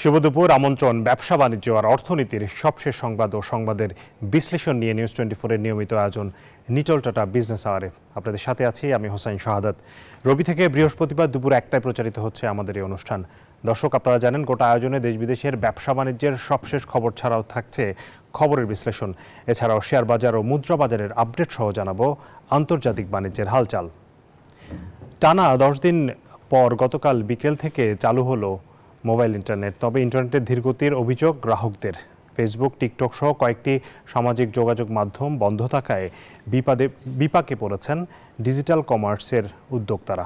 শুভ দুপুর। আমন্ত্রণ ব্যবসা বাণিজ্য আর অর্থনীতির সবশেষ সংবাদ ও সংবাদের বিশ্লেষণ নিয়ে নিউজ 24-এর নিয়মিত আয়োজন নিটল টাটা বিজনেস আওয়ারে আপনাদের সাথে আছি আমি হোসাইন শাহাদাত। রবি থেকে বৃহস্পতিবার দুপুর 1টায় প্রচারিত হচ্ছে আমাদের এই অনুষ্ঠান। দর্শক, আপনারা জানেন গোটা আয়োজনে দেশ বিদেশের ব্যবসা বাণিজ্যের সবশেষ খবর ছাড়াও থাকছে খবরের বিশ্লেষণ। এছাড়াও শেয়ার বাজার ও মুদ্রা বাজারের আপডেট সহ জানাবো আন্তর্জাতিক বাণিজ্যের হালচাল। টানা 10 দিন পর গতকাল বিকেল থেকে চালু হলো মোবাইল ইন্টারনেট। তবে ইন্টারনেটের ধীরগতির অভিযোগ গ্রাহকদের। ফেসবুক, টিকটক সহ কয়েকটি সামাজিক যোগাযোগ মাধ্যম বন্ধ থাকায় বিপাকে পড়েছেন ডিজিটাল কমার্সের উদ্যোক্তারা।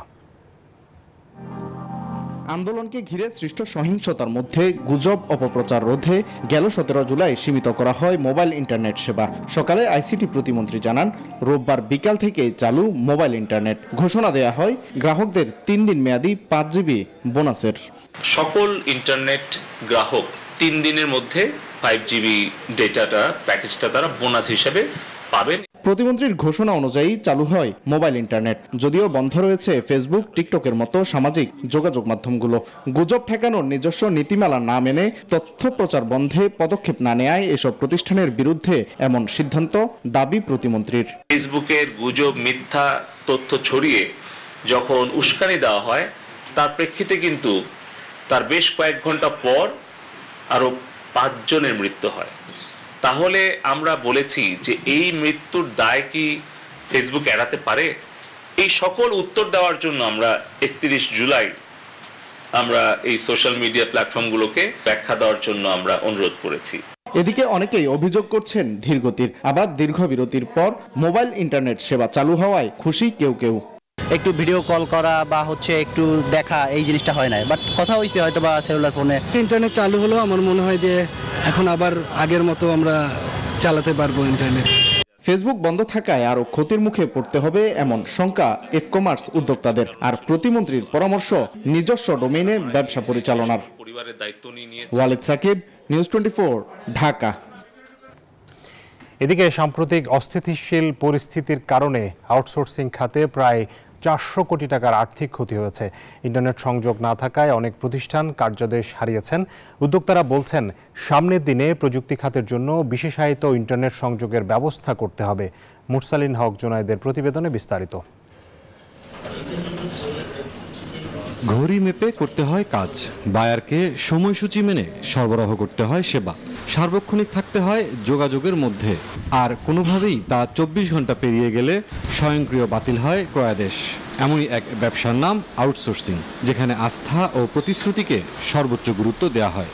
আন্দোলনকে ঘিরে সৃষ্ট সহিংসতার মধ্যে গুজব অপপ্রচার রোধে গেল 17 জুলাই সীমিত করা হয় মোবাইল ইন্টারনেট সেবা। সকালে আইসিটি প্রতিমন্ত্রী জানান, রোববার বিকাল থেকে চালু মোবাইল ইন্টারনেট। ঘোষণা দেয়া হয় গ্রাহকদের 3 দিন মেয়াদী 5 জিবি বোনাসের। সকল ইন্টারনেট গ্রাহক 3 দিনের মধ্যে 5 জিবি ডেটাটা প্যাকেজটা তারা বোনাস হিসেবে পাবেন। প্রতিমন্ত্রীর ঘোষণা অনুযায়ী চালু হয় মোবাইল ইন্টারনেট, যদিও বন্ধ রয়েছে ফেসবুক, টিকটকের মতো সামাজিক যোগাযোগ মাধ্যমগুলো। গুজব ঠেকানোর নিজস্ব নীতিমালা না মেনে তথ্য প্রচার বন্ধে পদক্ষেপ না নেয় এসব প্রতিষ্ঠানের বিরুদ্ধে এমন সিদ্ধান্ত দাবি প্রতিমন্ত্রীর। ফেসবুকের গুজব, মিথ্যা তথ্য ছড়িয়ে যখন উস্কানি দেওয়া হয়, তার প্রেক্ষিতে কিন্তু তার বেশ কয়েক ঘন্টা পর আরো 5 জনের মৃত্যু হয়। তাহলে আমরা বলেছি যে এই মৃত্যুর দায় কি ফেসবুক এড়াতে পারে? এই সকল উত্তর দেওয়ার জন্য আমরা 31 জুলাই আমরা এই সোশ্যাল মিডিয়া প্ল্যাটফর্মগুলোকে ব্যাখ্যা দেওয়ার জন্য আমরা অনুরোধ করেছি। এদিকে অনেকেই অভিযোগ করছেন ধীরগতির, আবার দীর্ঘ বিরতির পর মোবাইল ইন্টারনেট সেবা চালু হওয়ায় খুশি কেউ কেউ। একটু ভিডিও কল করা বা একটু দেখা, এই জিনিসটা হয় না, বাট কথা হয়েছে হয়তো বা সেলুলার ফোনে। ইন্টারনেট চালু হলো, আমার মনে হয় যে এখন আবার আগের মতো আমরা চালাতে পারবো ইন্টারনেট। ফেসবুক বন্ধ থাকায় আরো ক্ষতির মুখে পড়তে হবে এমন শঙ্কা এফ কমার্স উদ্যোক্তাদের। আর প্রতিমন্ত্রীর পরামর্শ নিজস্ব ডোমেইনে ব্যবসা পরিচালনার। ওয়ালিদ সাকিব, নিউজ 24, ঢাকা। এদিকে সাম্প্রতিক অস্থিতিশীল পরিস্থিতির কারণে আউটসোর্সিং খাতে প্রায় 400 কোটি টাকার আর্থিক ক্ষতি হয়েছে। ইন্টারনেট সংযোগ না থাকায় অনেক প্রতিষ্ঠান কার্যাদেশ হারিয়েছেন। উদ্যোক্তারা বলছেন, সামনের দিনে প্রযুক্তি খাতের জন্য বিশেষায়িত ইন্টারনেট সংযোগের ব্যবস্থা করতে হবে। মুরসালিন হক জুনায়েদের প্রতিবেদনে বিস্তারিত। ঘড়ি মেপে করতে হয় কাজ, বায়ারকে সময়সূচি মেনে সরবরাহ করতে হয় সেবা, সার্বক্ষণিক থাকতে হয় যোগাযোগের মধ্যে। আর কোনোভাবেই তা 24 ঘন্টা পেরিয়ে গেলে স্বয়ংক্রিয় বাতিল হয় ক্রয়াদেশ। এমনই এক ব্যবসার নাম আউটসোর্সিং, যেখানে আস্থা ও প্রতিশ্রুতিকে সর্বোচ্চ গুরুত্ব দেওয়া হয়।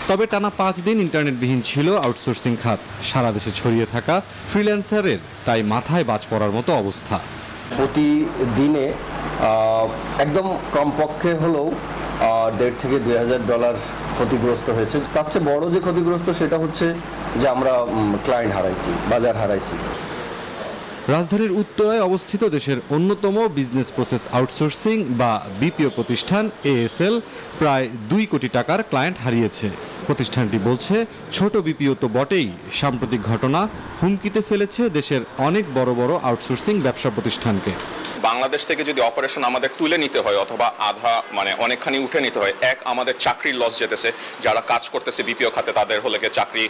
তবে টানা 5 দিন ইন্টারনেটবিহীন ছিল আউটসোর্সিং খাত। সারা দেশে ছড়িয়ে থাকা ফ্রিল্যান্সারের তাই মাথায় বাজ পড়ার মতো অবস্থা। প্রতিদিনে একদম কমপক্ষে হলেও $1,500 থেকে $2,000 ক্ষতিগ্রস্ত হয়েছে। তার চেয়ে বড় যে ক্ষতিগ্রস্ত সেটা হচ্ছে যে আমরা ক্লায়েন্ট হারাইছি, বাজার হারাইছি। রাজধানীর উত্তরায় অবস্থিত দেশের অন্যতম বিজনেস প্রসেস আউটসোর্সিং বা বিপিও প্রতিষ্ঠান এএসএল প্রায় 2 কোটি টাকার ক্লায়েন্ট হারিয়েছে। প্রতিষ্ঠানটি বলছে, ছোট বিপিও তো বটেই, সাম্প্রতিক ঘটনা হুমকিতে ফেলেছে দেশের অনেক বড় বড় আউটসোর্সিং ব্যবসা প্রতিষ্ঠানকে। বাংলাদেশ থেকে যদি অপারেশন আমাদের তুলে নিতে হয় অথবা আধা অনেকখানি উঠে নিতে হয়, আমাদের চাকরির লস যেতেছে। যারা কাজ করতেছে বিপিও খাতে তাদের হলে চাকরি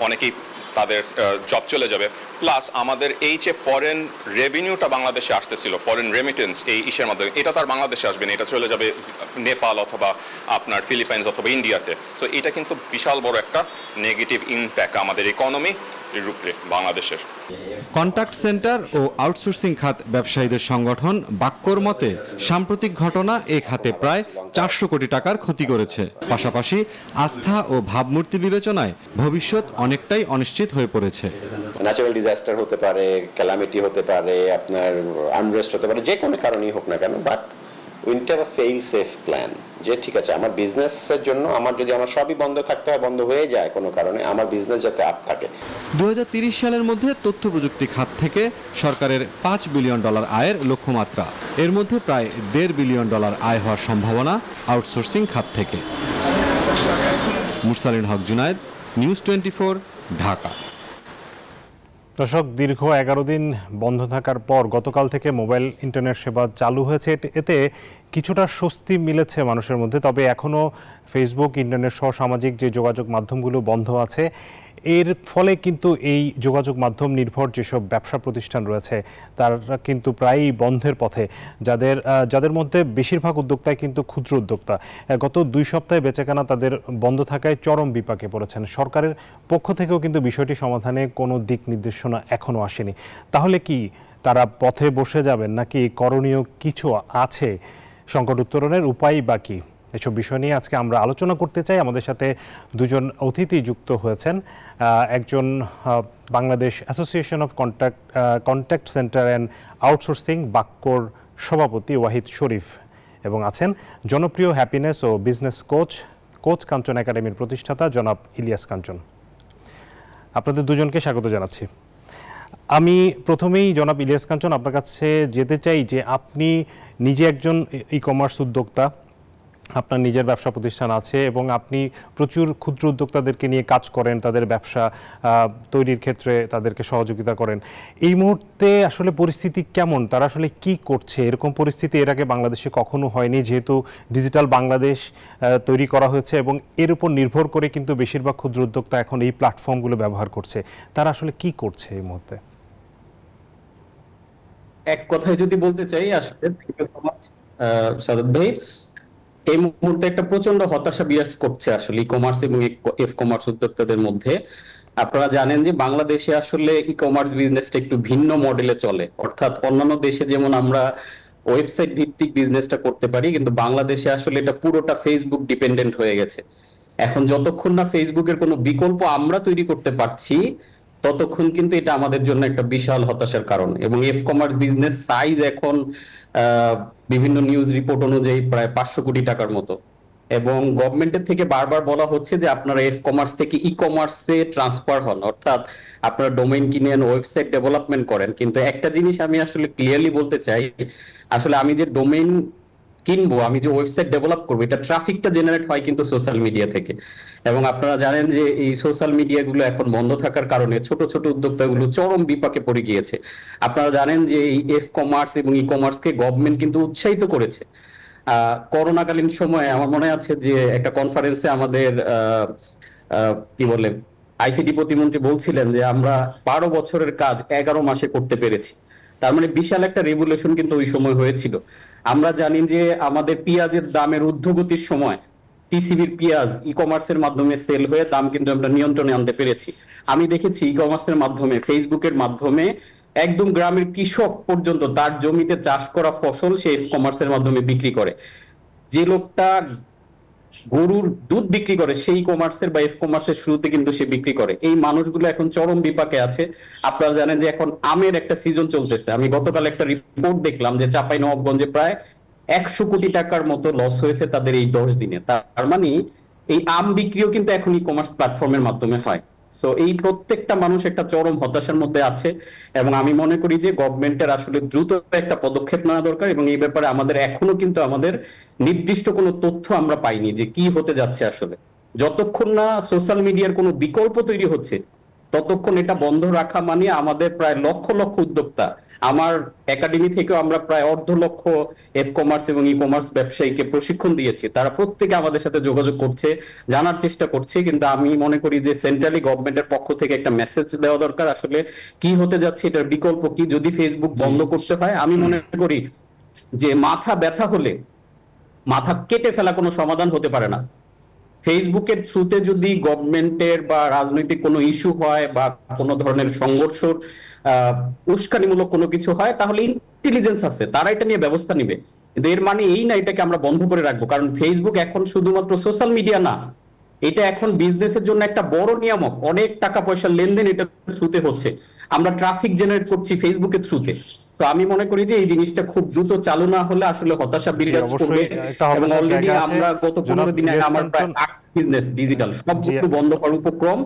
অনেকেই তাদের জব চলে যাবে। প্লাস আমাদের এই যে ফরেন রেভিনিউটা বাংলাদেশে আসতেছিল, ফরেন রেমিটেন্স এই ইসের মাধ্যমে, এটা তো আর বাংলাদেশে আসবে না, এটা চলে যাবে নেপাল অথবা আপনার ফিলিপাইন্স অথবা ইন্ডিয়াতে। সো এটা কিন্তু বিশাল বড় একটা নেগেটিভ ইম্প্যাক্ট আমাদের ইকোনমি এর উপরে বাংলাদেশের। কন্ট্যাক্ট সেন্টার ও আউটসোর্সিং খাত ব্যবসায়ীদের সংগঠন বাক্যর মতে, সাম্প্রতিক ঘটনা এ খাতে প্রায় 400 কোটি টাকার ক্ষতি করেছে। পাশাপাশি আস্থা ও ভাবমূর্তি বিবেচনায় ভবিষ্যৎ অনেকটাই অনিশ্চিত হয়ে পড়েছে। ন্যাচারাল ডিজাস্টার হতে পারে, ক্যালামিটি হতে পারে, আপনার আনরেস্ট হতে পারে, যে কোনো কারণেই হোক না কেন, but we need to have a fail safe plan. যে ঠিক আছে, আমার বিজনেসের জন্য যদি আমার সবই বন্ধ থাকতে হয়, বন্ধ হয়ে যায় কোনো কারণে, আমার বিজনেস যাতে আপ থাকে। 2030 সালের মধ্যে তথ্য প্রযুক্তি খাত থেকে সরকারের $5 বিলিয়ন আয়ের লক্ষ্যমাত্রা। এর মধ্যে প্রায় $1.5 বিলিয়ন আয় হওয়ার সম্ভাবনা আউটসোর্সিং খাত থেকে। মুরসালিন হক জুনায়েদ, নিউজ 24, ঢাকা। দর্শক, দীর্ঘ 11 দিন বন্ধ থাকার পর গতকাল থেকে মোবাইল ইন্টারনেট সেবা চালু হয়েছে। এতে কিছুটা স্বস্তি মিলেছে মানুষের মধ্যে, তবে এখনও ফেসবুক, ইন্টারনেট সহ সামাজিক যে যোগাযোগ মাধ্যমগুলো বন্ধ আছে, এর ফলে কিন্তু এই যোগাযোগ মাধ্যম নির্ভর যেসব ব্যবসা প্রতিষ্ঠান রয়েছে তারা কিন্তু প্রায়ই বন্ধের পথে। যাদের মধ্যে বেশিরভাগ উদ্যোক্তাই কিন্তু ক্ষুদ্র উদ্যোক্তা। গত 2 সপ্তাহে বেচাকেনা তাদের বন্ধ থাকায় চরম বিপাকে পড়েছেন। সরকারের পক্ষ থেকেও কিন্তু বিষয়টি সমাধানে কোনো দিক নির্দেশনা এখনও আসেনি। তাহলে কি তারা পথে বসে যাবেন, নাকি করণীয় কিছু আছে? সংকট উত্তরণের উপায় বাকি, এসব বিষয় নিয়ে আজকে আমরা আলোচনা করতে চাই। আমাদের সাথে দুজন অতিথি যুক্ত হয়েছেন। একজন Bangladesh association of contact center and outsourcing বাক্যর সভাপতি ওয়াহিদ শরীফ, এবং আছেন জনপ্রিয় হ্যাপিনেস ও বিজনেস কোচ কাঞ্চন একাডেমির প্রতিষ্ঠাতা জনাব ইলিয়াস কাঞ্চন। আপনাদের দুজনকে স্বাগত জানাচ্ছি। আমি প্রথমেই জনাব ইলিয়াস কাঞ্চন আপনার কাছে যেতে চাই যে আপনি নিজে একজন ই কমার্স উদ্যোক্তা, আপনার নিজের ব্যবসা প্রতিষ্ঠান আছে এবং আপনি প্রচুর ক্ষুদ্র উদ্যোক্তাদেরকে নিয়ে কাজ করেন, তাদের ব্যবসা তৈরির ক্ষেত্রে তাদেরকে সহযোগিতা করেন। এই মুহূর্তে আসলে পরিস্থিতি কেমন, তারা আসলে কি করছে? এরকম পরিস্থিতি এর আগে বাংলাদেশে কখনো হয়নি, যেহেতু ডিজিটাল বাংলাদেশ তৈরি করা হয়েছে এবং এর উপর নির্ভর করে কিন্তু বেশিরভাগ ক্ষুদ্র উদ্যোক্তা এখন এই প্ল্যাটফর্মগুলো ব্যবহার করছে। তারা আসলে কি করছে এই মুহূর্তে? এক কথায় যদি বলতে চাই, আসলে সাদত ভাই, এই মুহূর্তে একটা প্রচন্ড হতাশা বিরাজ করছে আসলে ই কমার্স এবং এফ কমার্স উদ্যোক্তাদের মধ্যে। আপনারা জানেন যে বাংলাদেশে আসলে ই কমার্স বিজনেসটা একটু ভিন্ন মডেলে চলে, অর্থাৎ অন্যান্য দেশে যেমন আমরা ওয়েবসাইট ভিত্তিক বিজনেসটা করতে পারি, কিন্তু বাংলাদেশে আসলে এটা পুরোটা ফেসবুক ডিপেন্ডেন্ট হয়ে গেছে। এখন যতক্ষণ না ফেসবুকের কোনো বিকল্প আমরা তৈরি করতে পারছি, ততক্ষণ কিন্তু এটা আমাদের জন্য একটা বিশাল হতাশার কারণ। এবং এফ কমার্স বিজনেস সাইজ এখন বিভিন্ন নিউজ রিপোর্ট অনুযায়ী প্রায় 500 কোটি টাকার মতো, এবং গভর্নমেন্টের থেকে বারবার বলা হচ্ছে যে আপনারা এফ কমার্স থেকে ই কমার্সে ট্রান্সফার হন, অর্থাৎ আপনারা ডোমেইন কিনেন, ওয়েবসাইট ডেভেলপমেন্ট করেন। কিন্তু একটা জিনিস আমি আসলে ক্লিয়ারলি বলতে চাই, আসলে আমি যে ডোমেইন কিনবো, আমি যে ওয়েবসাইট ডেভেলপ করবো, এটা ট্রাফিকটা জেনারেট হয় কিন্তু সোশ্যাল মিডিয়া থেকে। এবং আপনারা জানেন যে এই সোশ্যাল মিডিয়াগুলো এখন বন্ধ থাকার কারণে ছোট ছোট উদ্যোক্তাগুলো চরম বিপাকে পড়ে গিয়েছে। আপনারা জানেন যে এই এফ কমার্স এবং ই কমার্সকে গভর্নমেন্ট কিন্তু উৎসাহিত করেছে। করোনাকালীন সময়ে আমার মনে আছে যে একটা কনফারেন্সে আমাদের কি বলে আইসিটি প্রতিমন্ত্রী বলছিলেন যে আমরা 12 বছরের কাজ 11 মাসে করতে পেরেছি। তার মানে বিশাল একটা রেভুলেশন কিন্তু ওই সময় হয়েছিল। আমরা জানি যে আমাদের পেঁয়াজের দামের ঊর্ধ্বগতির সময় টিসিবির পেঁয়াজ ই কমার্সের মাধ্যমে সেল হয়ে দাম কিন্তু আমরা নিয়ন্ত্রণে আনতে পেরেছি। আমি দেখেছি ই কমার্সের মাধ্যমে, ফেসবুকের মাধ্যমে একদম গ্রামের কৃষক পর্যন্ত তার জমিতে চাষ করা ফসল সে ই কমার্সের মাধ্যমে বিক্রি করে। যে লোকটা গরুর দুধ বিক্রি করে সেই কমার্সের বা এফ কমার্সের শুরুতে কিন্তু সে বিক্রি করে। এই মানুষগুলো এখন চরম বিপাকে আছে। আপনারা জানেন যে এখন আমের একটা সিজন চলতেছে। আমি গতকাল একটা রিপোর্ট দেখলাম যে চাঁপাইনবাবগঞ্জে প্রায় 100 কোটি টাকার মতো লস হয়েছে তাদের এই 10 দিনে। তার মানে এই আম বিক্রিও কিন্তু এখন ই কমার্স প্ল্যাটফর্মের মাধ্যমে হয়। সো এই প্রত্যেকটা মানুষ একটা চরম হতাশার মধ্যে আছে, এবং আমি মনে করি যে গভর্নমেন্টের আসলে দ্রুত একটা পদক্ষেপ নেওয়া দরকার। এবং এই ব্যাপারে আমাদের এখনো কিন্তু আমাদের নির্দিষ্ট কোনো তথ্য আমরা পাইনি যে কি হতে যাচ্ছে আসলে। যতক্ষণ না সোশ্যাল মিডিয়ার কোনো বিকল্প তৈরি হচ্ছে, ততক্ষণ এটা বন্ধ রাখা মানে আমাদের প্রায় লক্ষ লক্ষ উদ্যোক্তা, আমার একাডেমি থেকেও আমরা প্রায় 1.5 লক্ষ এফ কমার্স এবং ই কমার্স ব্যবসায়ীকে প্রশিক্ষণ দিয়েছি। তারা প্রত্যেকে আমাদের সাথে যোগাযোগ করছে, জানার চেষ্টা করছে। কিন্তু আমি মনে করি যে সেন্ট্রালি গভর্নমেন্টের পক্ষ থেকে একটা মেসেজ দেওয়া দরকার আসলে কি হতে যাচ্ছে, এটার বিকল্প কি। যদি ফেসবুক বন্ধ করতে হয়, আমি মনে করি যে মাথা ব্যথা হলে মাথা কেটে ফেলা কোনো সমাধান হতে পারে না। ফেসবুকের থ্রুতে যদি গভর্নমেন্টের বা রাজনৈতিক কোনো ইস্যু হয় বা কোনো ধরনের সংঘর্ষ উস্কানিমূলক কোনো কিছু হয়, তাহলে ইন্টেলিজেন্স আছে, তারা এটা নিয়ে ব্যবস্থা নিবে। কিন্তু এর মানে এই না এটাকে আমরা বন্ধ করে রাখবো। কারণ ফেসবুক এখন শুধুমাত্র সোশ্যাল মিডিয়া না, এটা এখন বিজনেসের জন্য একটা বড় নিয়ামক। অনেক টাকা পয়সা লেনদেন এটার থ্রুতে হচ্ছে, আমরা ট্রাফিক জেনারেট করছি ফেসবুকের থ্রুতে। তো আমি মনে করি যে এই জিনিসটা খুব দ্রুত চালু না হলে আসলে হতাশা বিরাজ করবে। এবং অলরেডি আমরা গত 15 দিনে আমার প্রায় 8 বিজনেস ডিজিটাল সবগুলো বন্ধ করার উপক্রম,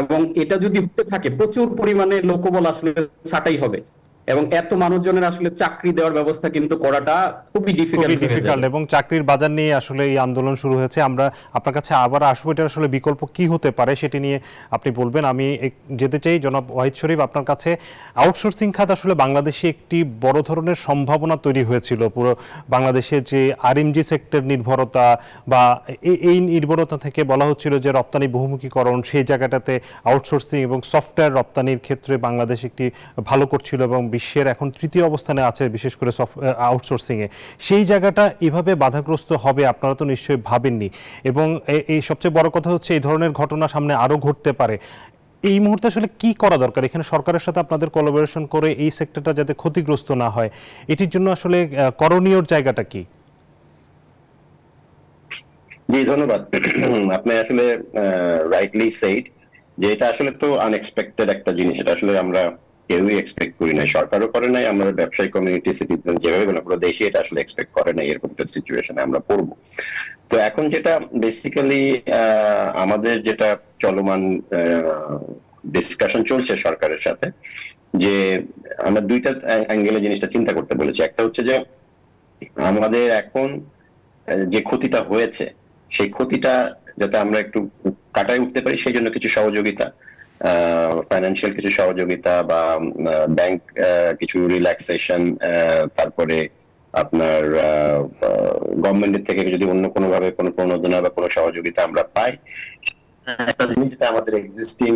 এবং এটা যদি হতে থাকে প্রচুর পরিমাণে লোকবল আসলে ছাঁটাই হবে। এবং এত মানুষজনের আসলে চাকরি দেওয়ার ব্যবস্থা কিন্তু করাটা খুবই ডিফিকাল্ট এবং চাকরির বাজার নিয়ে আসলে এই আন্দোলন শুরু হয়েছে। আমরা আপনার কাছে আবার আসবো, এটার আসলে বিকল্প কি হতে পারে সেটি নিয়ে আপনি বলবেন। আমি যেতে চাই জনাব ওয়াহিদ শরীফ আপনার কাছে। আউটসোর্সিং খাত আসলে বাংলাদেশে একটি বড় ধরনের সম্ভাবনা তৈরি হয়েছিল। পুরো বাংলাদেশে যে আরএমজি সেক্টর নির্ভরতা বা এই নির্ভরতা থেকে বলা হচ্ছিল যে রপ্তানি বহুমুখীকরণ, সেই জায়গাটাতে আউটসোর্সিং এবং সফটওয়্যার রপ্তানির ক্ষেত্রে বাংলাদেশ একটি ভালো করছিল এবং বিশ্বের এখন তৃতীয় অবস্থানে আছে, বিশেষ করে আউটসোর্সিংয়ে। সেই জায়গাটা এভাবে বাধাগ্রস্ত হবে আপনারা তো নিশ্চয়ই ভাবেননি। এবং এই সবচেয়ে বড় কথা হচ্ছে এই ধরনের ঘটনা সামনে আরও ঘটতে পারে। এই মুহূর্তে আসলে কি করা দরকার? এখানে সরকারের সাথে আপনাদের কোলাবোরেশন করে এই সেক্টরটা যাতে ক্ষতিগ্রস্ত না হয়, এটির জন্য আসলে করণীয় জায়গাটা কি? জি, ধন্যবাদ। আপনি আসলে রাইটলি সেইড যে এটা আসলে তো আনএক্সপেক্টেড একটা জিনিস। এটা আসলে আমরা কেউই এক্সপেক্ট করি নাই, সরকারও করে নাই, আমরা ব্যবসায়ী কমিউনিটি, সিটিজেন যেভাবে পুরো দেশে এটা আসলে এক্সপেক্ট করে নাই এরকম একটা সিচুয়েশনে আমরা পড়বো। তো এখন যেটা বেসিক্যালি আমাদের যেটা চলমান ডিসকাশন চলছে সরকারের সাথে, যে আমরা দুইটা অ্যাঙ্গেলে জিনিসটা চিন্তা করতে বলেছি। একটা হচ্ছে যে আমাদের এখন যে ক্ষতিটা হয়েছে সেই ক্ষতিটা যাতে আমরা একটু কাটায় উঠতে পারি, সেই জন্য কিছু সহযোগিতা, ফাইন্যান্সিয়াল কিছু সহযোগিতা বা ব্যাংক কিছু রিল্যাক্সেশন, তারপরে আপনার গভর্নমেন্টের থেকে যদি অন্য কোনো ভাবে কোনো প্রণোদনা বা কোনো সহযোগিতা আমরা পাই, একটা জিনিস যেটা আমাদের এক্সিস্টিং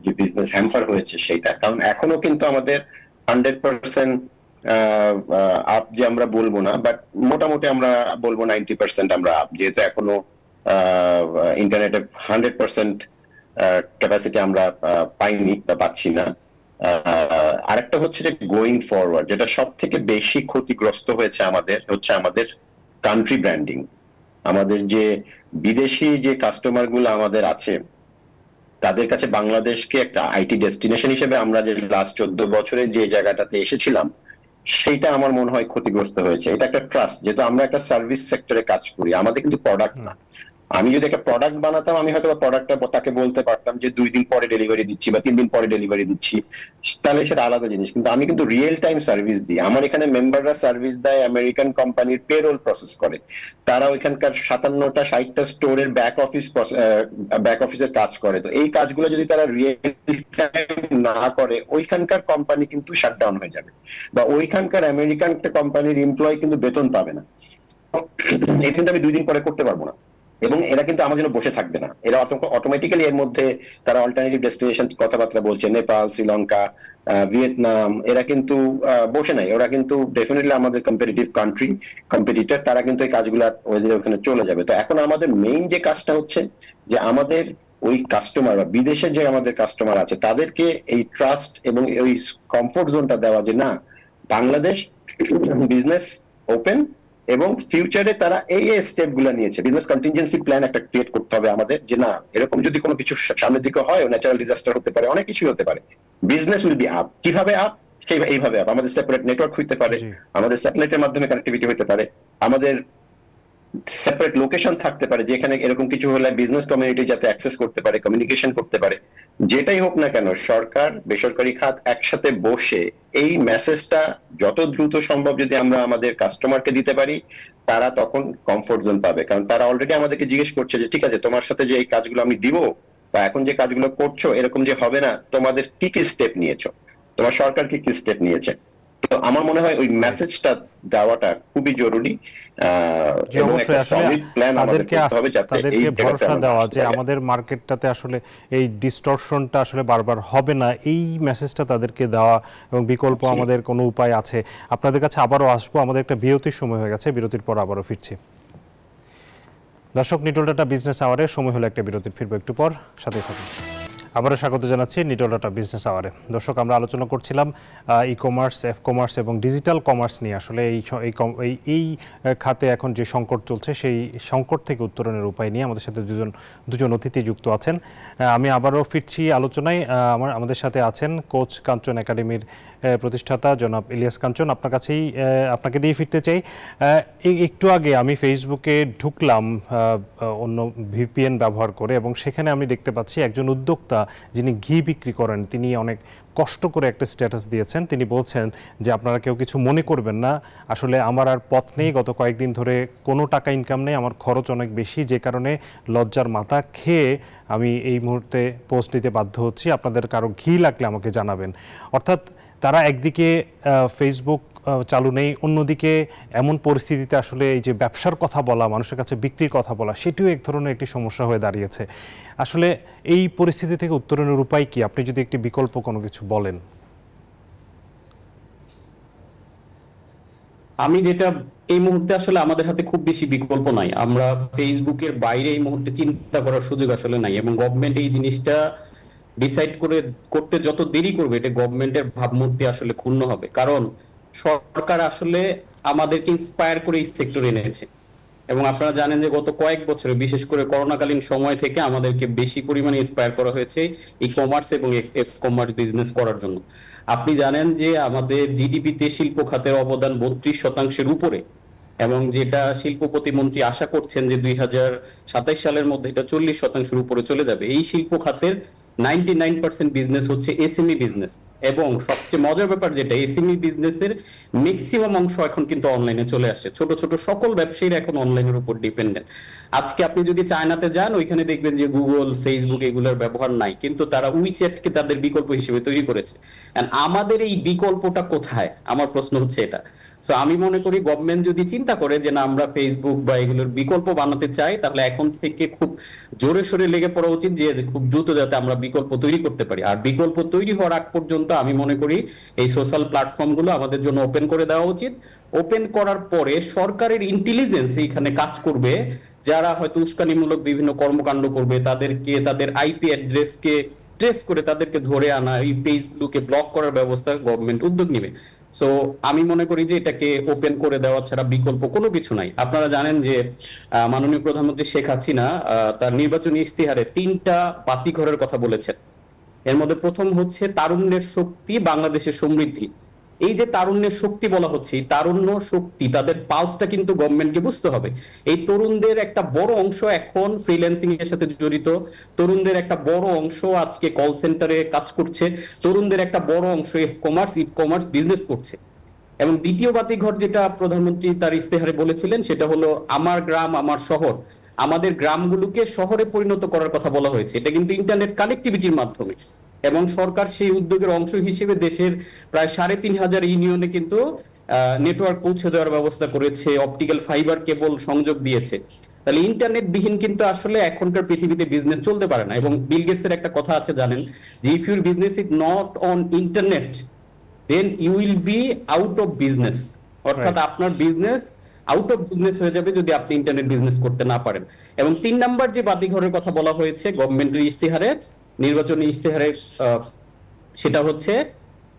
যে বিজনেস হ্যাম্পার হয়েছে সেইটা। কারণ এখনো কিন্তু আমাদের 100% আপ যে আমরা বলবো না, বাট মোটামুটি আমরা বলবো 90% আমরা আপ, যেহেতু এখনো ইন্টারনেটে 100% ক্যাপাসিটি আমরা পাইনি বা পাচ্ছি না। আরেকটা হচ্ছে যে গোয়িং ফরওয়ার্ড যেটা সব থেকে বেশি ক্ষতিগ্রস্ত হয়েছে আমাদের হচ্ছে আমাদের কান্ট্রি ব্র্যান্ডিং। আমাদের যে বিদেশি যে কাস্টমার গুলো আমাদের আছে, তাদের কাছে বাংলাদেশকে একটা আইটি ডেস্টিনেশন হিসেবে আমরা যে লাস্ট 14 বছরে যে জায়গাটাতে এসেছিলাম, সেইটা আমার মনে হয় ক্ষতিগ্রস্ত হয়েছে। এটা একটা ট্রাস্ট, যেহেতু আমরা একটা সার্ভিস সেক্টরে কাজ করি, আমাদের কিন্তু প্রোডাক্ট না। আমি যদি একটা প্রোডাক্ট বানাতাম, আমি হয়তো প্রোডাক্টটা তাকে বলতে পারতাম যে 2 দিন পরে ডেলিভারি দিচ্ছি বা 3 দিন পরে ডেলিভারি দিচ্ছি, তাহলে সেটা আলাদা জিনিস। কিন্তু আমি কিন্তু রিয়েল টাইম সার্ভিস দিই। আমার এখানে মেম্বাররা সার্ভিস দেয়, আমেরিকান কোম্পানির পেরোল প্রসেস করে, তারা ওইখানকার 57টা 60টা স্টোরের ব্যাক অফিসের কাজ করে। তো এই কাজগুলো যদি তারা রিয়েল টাইম না করে, ওইখানকার কোম্পানি কিন্তু শাটডাউন হয়ে যাবে, বা ওইখানকার আমেরিকান কোম্পানির এমপ্লয়ি কিন্তু বেতন পাবে না। এটা কিন্তু আমি 2 দিন পরে করতে পারবো না, এবং এরা কিন্তু আমার জন্য বসে থাকবে না। এরা অটোমেটিক্যালি এর মধ্যে তারা অল্টারনেটিভ ডেস্টিনেশন কথাবার্তা বলছে, নেপাল, শ্রীলঙ্কা, ভিয়েতনাম, এরা কিন্তু বসে নাই। ওরা কিন্তু ডেফিনেটলি আমাদের কম্পিটিটিভ কম্পিটিটর, তারা কিন্তু এই কাজগুলো ওদের ওখানে চলে যাবে। তো এখন আমাদের মেইন যে কাজটা হচ্ছে যে আমাদের ওই কাস্টমার বা বিদেশে যে আমাদের কাস্টমার আছে, তাদেরকে এই ট্রাস্ট এবং ওই কমফোর্ট জোনটা দেওয়া যে না, বাংলাদেশ বিজনেস ওপেন, এবং ফিউচারে তারা এই স্টেপ গুলো নিয়েছে। বিজনেস কন্টিনজেন্সি প্ল্যান একটা ক্রিয়েট করতে হবে আমাদের, যে না, এরকম যদি কোনো কিছু সামনের দিকে হয়, ন্যাচারাল ডিজাস্টার হতে পারে, অনেক কিছুই হতে পারে, বিজনেস উইল বি আপ। কিভাবে আপ? এইভাবে আপ। আমাদের সেপারেট নেটওয়ার্ক হইতে পারে, আমাদের স্যাটেলাইটের মাধ্যমে কানেক্টিভিটি হতে পারে, আমাদের সেপারেট লোকেশন থাকতে পারে যেখানে এরকম কিছু হলে বিজনেস কমিউনিটি যাতে অ্যাক্সেস করতে পারে, কমিউনিকেশন করতে পারে। যেটাই হোক না কেন, সরকার বেসরকারি খাত একসাথে বসে এই মেসেজটা যত দ্রুত সম্ভব যদি আমরা আমাদের কাস্টমারকে দিতে পারি, তারা তখন কমফোর্ট জোন পাবে। কারণ তারা অলরেডি আমাদেরকে জিজ্ঞেস করছে যে ঠিক আছে, তোমার সাথে যে এই কাজগুলো আমি দিব বা এখন যে কাজগুলো করছো এরকম যে হবে না, তোমাদের কি কি স্টেপ নিয়েছো, তোমার সরকার কি কি স্টেপ নিয়েছে। তো আমার মনে হয় ওই মেসেজটা দেওয়াটা খুবই জরুরি। তাদেরকে ভরসা দেওয়া যে আমাদের মার্কেটটাতে আসলে এই ডিস্টরশনটা আসলে বারবার হবে না, এই মেসেজটা তাদেরকে দেওয়া, এবং বিকল্প আমাদের কোনো উপায় আছে। আপনাদের কাছে আবারও আসবো, আমাদের একটা বিরতির সময় হয়ে গেছে, বিরতির পর আবারও ফিরছি। দর্শক, নিটল ডাটা বিজনেস আওয়ারের সময় হলো একটা বিরতির, ফিরবো একটু পর, সাথে থাকুন। আবারও স্বাগত জানাচ্ছি নিটল ডাটা বিজনেস আওয়ারে। দর্শক, আমরা আলোচনা করছিলাম ই কমার্স, এফ কমার্স এবং ডিজিটাল কমার্স নিয়ে। আসলে এই খাতে এখন যে সংকট চলছে, সেই সংকট থেকে উত্তরণের উপায় নিয়ে আমাদের সাথে দুজন অতিথি যুক্ত আছেন। আমি আবারও ফিরছি আলোচনায়। আমাদের সাথে আছেন কোচ কাঞ্চন একাডেমির প্রতিষ্ঠাতা জনাব ইলিয়াস কাঞ্চন। আপনাকে দিয়ে ফিরতে চাই। একটু আগে আমি ফেসবুকে ঢুকলাম অন্য VPN ব্যবহার করে, এবং সেখানে আমি দেখতে পাচ্ছি একজন উদ্যোক্তা যিনি ঘি বিক্রি করেন, তিনি অনেক কষ্ট করে একটা স্ট্যাটাস দিয়েছেন। তিনি বলছেন যে আপনারা কেউ কিছু মনে করবেন না, আসলে আমার আর পথ নেই, গত কয়েকদিন ধরে কোনো টাকা ইনকাম নেই, আমার খরচ অনেক বেশি, যে কারণে লজ্জার মাথা খেয়ে আমি এই মুহূর্তে পোস্ট দিতে বাধ্য হচ্ছি, আপনাদের কারো ঘি লাগলে আমাকে জানাবেন। অর্থাৎ তারা একদিকে ফেসবুক চালু নেই, অন্যদিকে এমন পরিস্থিতিতে আসলে এই যে ব্যবসার কথা বলা, মানুষের কাছে বিক্রির কথা বলা, সেটিও এক ধরনের একটি সমস্যা হয়ে দাঁড়িয়েছে। আসলে এই পরিস্থিতি থেকে উত্তরণের উপায় কি? আপনি যদি একটি বিকল্প কোনো কিছু বলেন। আমি যেটা এই মুহূর্তে আসলে আমাদের হাতে খুব বেশি বিকল্প নাই, আমরা ফেসবুকের বাইরে এই মুহূর্তে চিন্তা করার সুযোগ আসলে নাই, এবং গভর্নমেন্ট এই জিনিসটা ডিসাইড করতে যত দেরি করবে এটা গভর্নমেন্টের ভাবমূর্তি আসলে ক্ষুণ্ণ হবে। কারণ সরকার আসলে আমাদেরকে ইন্সপায়ার করে এই সেক্টরে এনেছে, এবং আপনারা জানেন যে গত কয়েক বছরে বিশেষ করে করোনাকালীন সময় থেকে আমাদেরকে বেশি পরিমাণে ইন্সপায়ার করা হয়েছে ই কমার্স এবং এফ কমার্স বিজনেস করার জন্য। আপনি জানেন যে আমাদের জিডিপিতে শিল্প খাতের অবদান 32% উপরে, এবং যেটা শিল্প প্রতিমন্ত্রী আশা করছেন যে 2027 সালের মধ্যে এটা 40% উপরে চলে যাবে। এই শিল্প খাতের 99% বিজনেস হচ্ছে এসএমই বিজনেস, এবং সবচেয়ে মজার ব্যাপার যেটা এসএমই বিজনেসের ম্যাক্সিমাম অংশ এখন কিন্তু অনলাইনে চলে আসছে। ছোট ছোট সকল ব্যবসায়ীরা এখন অনলাইনের উপর ডিপেন্ডেন্ট। আজকে আপনি যদি চায়নাতে যান, ওইখানে দেখবেন যে গুগল, ফেসবুক এগুলোর ব্যবহার নাই, কিন্তু তারা উইচ্যাটকে তাদের বিকল্প হিসেবে তৈরি করেছে। আমাদের এই বিকল্পটা কোথায়, আমার প্রশ্ন হচ্ছে এটা। সো আমি মনে করি গভর্নমেন্ট যদি চিন্তা করে যে না আমরা ফেসবুক বা এগুলোর বিকল্প বানাতে চাই, তাহলে এখন থেকে খুব জোরে সোরে লেগে পড়া উচিত যে খুব দ্রুত যাতে আমরা বিকল্প তৈরি করতে পারি। আর বিকল্প তৈরি হওয়ার আগ পর্যন্ত আমি মনে করি এই সোশ্যাল প্ল্যাটফর্মগুলো আমাদের জন্য ওপেন করে দেওয়া উচিত। ওপেন করার পরে সরকারের ইন্টেলিজেন্স এইখানে কাজ করবে, যারা হয়তো উস্কানিমূলক বিভিন্ন কর্মকাণ্ড করবে তাদেরকে তাদের আইপি অ্যাড্রেসকে ট্রেস করে তাদেরকে ধরে আনা, এই পেজগুলোকে ব্লক করার ব্যবস্থা গভর্নমেন্ট উদ্যোগ নেবে। সো আমি মনে করি যে এটাকে ওপেন করে দেওয়া ছাড়া বিকল্প কোনো কিছু নাই। আপনারা জানেন যে মাননীয় প্রধানমন্ত্রী শেখ হাসিনা তার নির্বাচনী ইস্তিহারে 3টা বাতিঘরের কথা বলেছেন। এর মধ্যে প্রথম হচ্ছে তারুণ্যের শক্তি, বাংলাদেশের সমৃদ্ধি। এই যে তারুণ্যের শক্তি বলা হচ্ছে, এই তারুণ্য শক্তি তাদের পালসটা কিন্তু গভর্নমেন্টকে বুঝতে হবে। এই তরুণদের একটা বড় অংশ এখন ফ্রিল্যান্সিং এর সাথে জড়িত, তরুণদের একটা বড় অংশ আজকে কল সেন্টারে কাজ করছে, তরুণদের একটা বড় অংশ ই কমার্স বিজনেস করছে। এবং দ্বিতীয় বাতিঘর যেটা প্রধানমন্ত্রী তার ইস্তেহারে বলেছিলেন সেটা হলো আমার গ্রাম আমার শহর। আমাদের গ্রামগুলোকে শহরে পরিণত করার কথা বলা হয়েছে, এটা কিন্তু ইন্টারনেট কানেক্টিভিটির মাধ্যমে। এবং সরকার সেই উদ্যোগের অংশ হিসেবে দেশের প্রায় 3,500 ইউনিয়নে কিন্তু নেটওয়ার্ক পৌঁছে দেওয়ার ব্যবস্থা করেছে, অপটিক্যাল ফাইবার কেবল সংযোগ দিয়েছে। তাহলে ইন্টারনেট বিহীন কিন্তু আসলে এখনকার পৃথিবীতে বিজনেস চলতে পারে না। এবং বিল গেটসের একটা কথা আছে জানেন, যে if your business is not on internet then you will be out of business. অর্থাৎ আপনার বিজনেস আউট অফ বিজনেস হয়ে যাবে যদি আপনি ইন্টারনেট বিজনেস করতে না পারেন। এবং 3 নাম্বার যে বাতিঘরের কথা বলা হয়েছে গভর্নমেন্টের ইস্তেহারে, নির্বাচনী ইস্তেহারে, সেটা হচ্ছে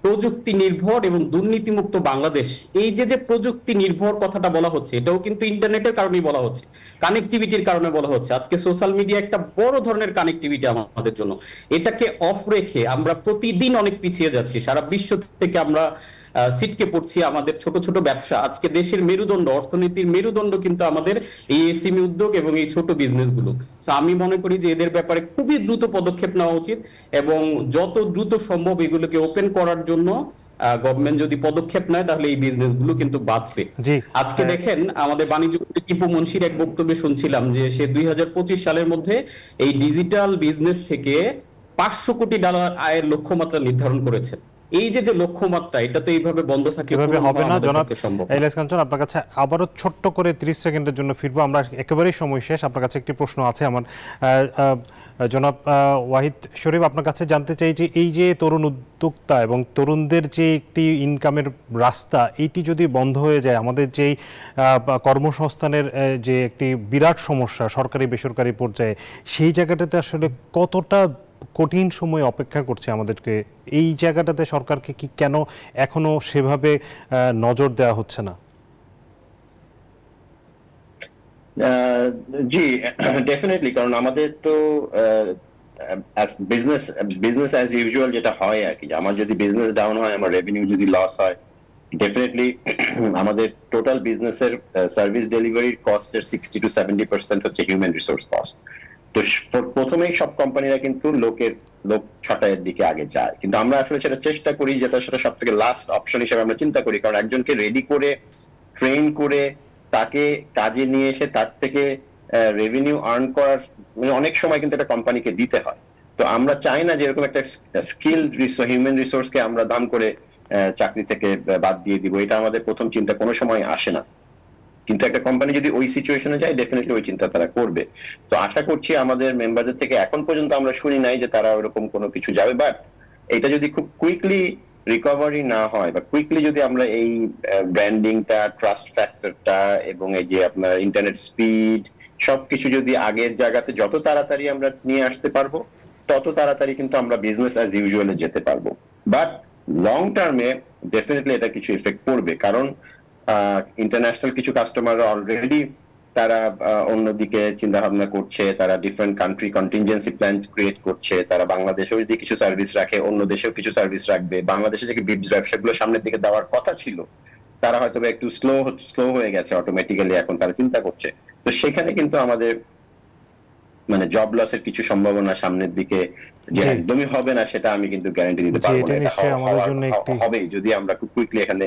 প্রযুক্তি নির্ভর এবং দুর্নীতিমুক্ত বাংলাদেশ। এই যে প্রযুক্তি নির্ভর কথাটা বলা হচ্ছে, এটাও কিন্তু ইন্টারনেটের কারণেই বলা হচ্ছে, কানেক্টিভিটির কারণে বলা হচ্ছে। আজকে সোশ্যাল মিডিয়া একটা বড় ধরনের কানেক্টিভিটি আমাদের জন্য। এটাকে অফ রেখে আমরা প্রতিদিন অনেক পিছিয়ে যাচ্ছি, সারা বিশ্ব থেকে আমরা সিটকে পড়ছি। আমাদের ছোট ছোট ব্যবসা, আজকে দেশের মেরুদণ্ড, অর্থনীতির মেরুদণ্ড কিন্তু আমাদের এই এসএমই উদ্যোগ এবং এই ছোট বিজনেস গুলো। আমি মনে করি যে এদের ব্যাপারে খুবই দ্রুত পদক্ষেপ নেওয়া উচিত, এবং যত দ্রুত সম্ভব এগুলোকে ওপেন করার জন্য গভর্নমেন্ট যদি পদক্ষেপ নেয় তাহলে এই বিজনেস গুলো কিন্তু বাঁচবে। আজকে দেখেন আমাদের বাণিজ্য মন্ত্রী টিপু মুন্সির এক বক্তব্যে শুনছিলাম যে সে 2025 সালের মধ্যে এই ডিজিটাল বিজনেস থেকে $500 কোটি আয়ের লক্ষ্যমাত্রা নির্ধারণ করেছেন। এই যে লক্ষ্যমাত্রা, এটা তো এইভাবে বন্ধ থাকলে হবে না। জনাব ইলিয়াস কাঞ্চন, আপনার কাছে আবারও ছোট্ট করে 30 সেকেন্ডের জন্য ফিরবো, আমরা একেবারেই সময় শেষ। আপনার কাছে একটি প্রশ্ন আছে আমার, জনাব ওয়াহিদ শরীফ, আপনার কাছে জানতে চাই যে এই যে তরুণ উদ্যোক্তা এবং তরুণদের যে একটি ইনকামের রাস্তা, এইটি যদি বন্ধ হয়ে যায়, আমাদের যেই কর্মসংস্থানের যে একটি বিরাট সমস্যা সরকারি বেসরকারি পর্যায়ে, সেই জায়গাটাতে আসলে কতটা কঠিন সময় অপেক্ষা করছে আমাদেরকে? এই জায়গাটাতে সরকারকে কি কেন এখনো সেভাবে নজর দেওয়া হচ্ছে না? জি ডেফিনেটলি, কারণ আমাদের তো বিজনেস অ্যাজ ইউজুয়াল যেটা হয় আর কি, আমার যদি বিজনেস ডাউন হয়, আমার রেভিনিউ যদি লস হয়, ডেফিনেটলি আমাদের টোটাল বিজনেসের সার্ভিস ডেলিভারির কস্টের 60 to 70% হচ্ছে হিউম্যান রিসোর্স কস্ট। তো প্রথমেই সব কোম্পানিরা কিন্তু লোক ছাঁটাইয়ের দিকে আগে যায়, কিন্তু আমরা আসলে সেটা চেষ্টা করি যেটা সেটা সব থেকে লাস্ট অপশন হিসেবে আমরা চিন্তা করি, কারণ একজনকে রেডি করে ট্রেন করে তাকে কাজে নিয়ে এসে তার থেকে রেভিনিউ আর্ন করার মানে অনেক সময় কিন্তু একটা কোম্পানিকে দিতে হয়। তো আমরা চাই না যে এরকম একটা স্কিল হিউম্যান রিসোর্সকে আমরা দাম করে চাকরি থেকে বাদ দিয়ে দিব, এটা আমাদের প্রথম চিন্তা কোনো সময় আসে না। কিন্তু একটা কোম্পানি যদি ওই সিচুয়েশনে যায় ডেফিনেটলি ওই চিন্তা তারা করবে। তো আশা করছি আমাদের মেম্বারদের থেকে এখন পর্যন্ত আমরা শুনি নাই যে তারা ওরকম কোনো কিছু যাবে, বাট এটা যদি খুব কুইকলি রিকভারি না হয় বা কুইকলি যদি আমরা এই ব্র্যান্ডিংটা, ট্রাস্ট ফ্যাক্টরটা এবং এই যে আপনার ইন্টারনেট স্পিড সবকিছু যদি আগের জায়গাতে যত তাড়াতাড়ি আমরা নিয়ে আসতে পারবো তত তাড়াতাড়ি কিন্তু আমরা বিজনেস অ্যাজ ইউজুয়ালি যেতে পারবো। বাট লং টার্মে ডেফিনেটলি এটা কিছু ইফেক্ট পড়বে, কারণ ইন্টারন্যাশনাল কিছু কাস্টমার অলরেডি তারা অন্যদিকে চিন্তা ভাবনা করছে, তারা different country contingency plan create করছে, তারা বাংলাদেশেও যদি কিছু সার্ভিস রাখে অন্য দেশেও কিছু সার্ভিস রাখবে, বাংলাদেশে যে ব্যবসাগুলো সামনের দিকে দেওয়ার কথা ছিল তারা হয়তো একটু স্লো হয়ে গেছে অটোমেটিক্যালি, এখন তারা চিন্তা করছে। তো সেখানে কিন্তু আমাদের মানে জব লসের কিছু সম্ভাবনা সামনের দিকে যে একদমই হবে না সেটা আমি কিন্তু গ্যারান্টি দিতে পারবো না, এটা হবেই যদি আমরা খুব কুইকলি এখানে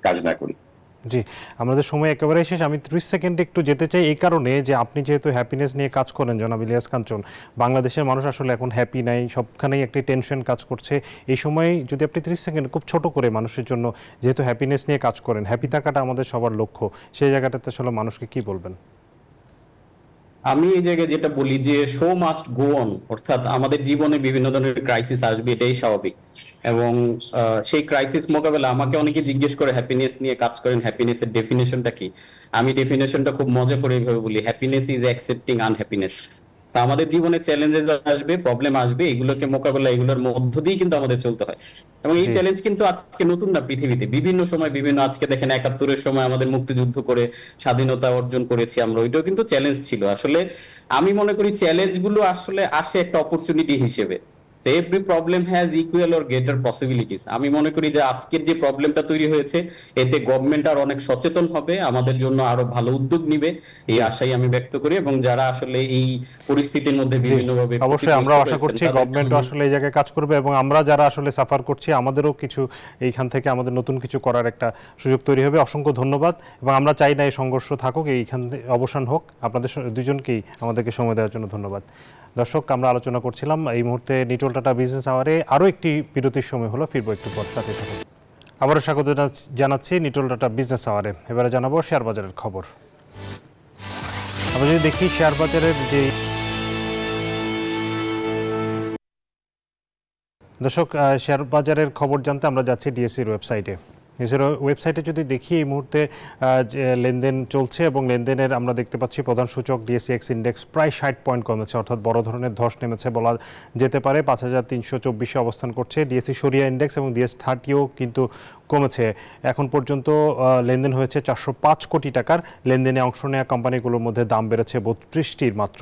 কাজ না করি। জি, আমাদের সময় একেবারে শেষ। আমি 30 সেকেন্ডে একটু যেতে চাই এই কারণে যে আপনি যেহেতু হ্যাপিনেস নিয়ে কাজ করেন জনাব ইলিয়াস কাঞ্চন, বাংলাদেশের মানুষ আসলে এখন হ্যাপি নাই, সবখানেই একটি টেনশন কাজ করছে। এই সময় যদি আপনি 30 সেকেন্ড খুব ছোট করে মানুষের জন্য, যেহেতু হ্যাপিনেস নিয়ে কাজ করেন, হ্যাপি থাকাটা আমাদের সবার লক্ষ্য, সেই জায়গাটাতে আসলে মানুষকে কি বলবেন? আমি এই জায়গায় যেটা বলি যে শো মাস্ট গো অন, অর্থাৎ আমাদের জীবনে বিভিন্ন ধরনের ক্রাইসিস আসবে, এটাই স্বাভাবিক। এবং সেই ক্রাইসিস মোকাবেলা আমাকে অনেকে জিজ্ঞেস করে হ্যাপিনেস নিয়ে কাজ করেন, হ্যাপিনেসের ডেফিনেশনটা কি? আমি ডেফিনেশনটা খুব মজা করে এইভাবে বলি, হ্যাপিনেস ইজ অ্যাকসেপ্টিং আনহ্যাপিনেস। আমাদের জীবনে চ্যালেঞ্জেস আসবে, প্রবলেম আসবে, এগুলোকে মোকাবেলা, এগুলোর মধ্য দিয়েই কিন্তু আমাদের চলতে হয়। এবং এই চ্যালেঞ্জ কিন্তু আজকে নতুন না, পৃথিবীতে বিভিন্ন সময় বিভিন্ন, আজকে দেখেন ৭১-এর সময় আমাদের মুক্তিযুদ্ধ করে স্বাধীনতা অর্জন করেছি আমরা, ওইটাও কিন্তু চ্যালেঞ্জ ছিল। আসলে আমি মনে করি চ্যালেঞ্জ গুলো আসলে আসে একটা অপরচুনিটি হিসেবে। Every problem has equal or greater possibilities. আমি মনে করি যে আজকের যে প্রবলেমটা তৈরি হয়েছে এতে গভর্নমেন্ট আর অনেক সচেতন হবে, আমাদের জন্য আরো ভালো উদ্যোগ নিবে, এই আশাই আমি ব্যক্ত করি। এবং যারা আসলে এই পরিস্থিতির মধ্যে বিভিন্নভাবে, অবশ্যই আমরা আশা করছি গভর্নমেন্ট আসলে এই জায়গায় কাজ করবে এবং আমরা যারা আসলে সাফার করছি আমাদেরও কিছু এইখান থেকে আমাদের নতুন কিছু করার একটা সুযোগ তৈরি হবে। অসংখ্য ধন্যবাদ। এবং আমরা চাই না এই সংঘর্ষ থাকুক, এইখান থেকে অবসান হোক। আপনাদের দুজনকেই আমাদেরকে সময় দেওয়ার জন্য ধন্যবাদ। দর্শক, আমরা আলোচনা করছিলাম এই মুহূর্তে নিটল টাটা বিজনেস আওয়ারে আরও একটি বিরতির সময় হলো, ফিরবো একটু পর, সাথে থাকুন। আবারও স্বাগত জানাচ্ছি নিটল টাটা বিজনেস আওয়ারে। এবারে জানাবো শেয়ার বাজারের খবর। আমরা যদি দেখি শেয়ার বাজারের যে দর্শক, শেয়ার বাজারের খবর জানতে আমরা যাচ্ছি ডিএসসির ওয়েবসাইটে। এছাড়াও ওয়েবসাইটে যদি দেখি এই মুহূর্তে লেনদেন চলছে এবং লেনদেনের আমরা দেখতে পাচ্ছি প্রধান সূচক ডিএসসিএক্স ইন্ডেক্স প্রায় 60 পয়েন্ট কমেছে, অর্থাৎ বড় ধরনের ধস নেমেছে বলা যেতে পারে। 5324-এ অবস্থান করছে। ডিএসসি সরিয়া ইন্ডেক্স এবং ডিএস30ও কিন্তু কমেছে। এখন পর্যন্ত লেনদেন হয়েছে 405 কোটি টাকার। লেনদেনে অংশ নেওয়া কোম্পানিগুলোর মধ্যে দাম বেড়েছে 32টির, মাত্র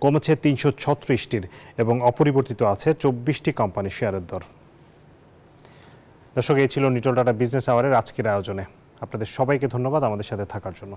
কমেছে 336টির এবং অপরিবর্তিত আছে 24টি কোম্পানির শেয়ারের দর। দর্শক, এই ছিল নিটল টাটা বিজনেস আওয়ারের আজকের আয়োজনে। আপনাদের সবাইকে ধন্যবাদ আমাদের সাথে থাকার জন্য।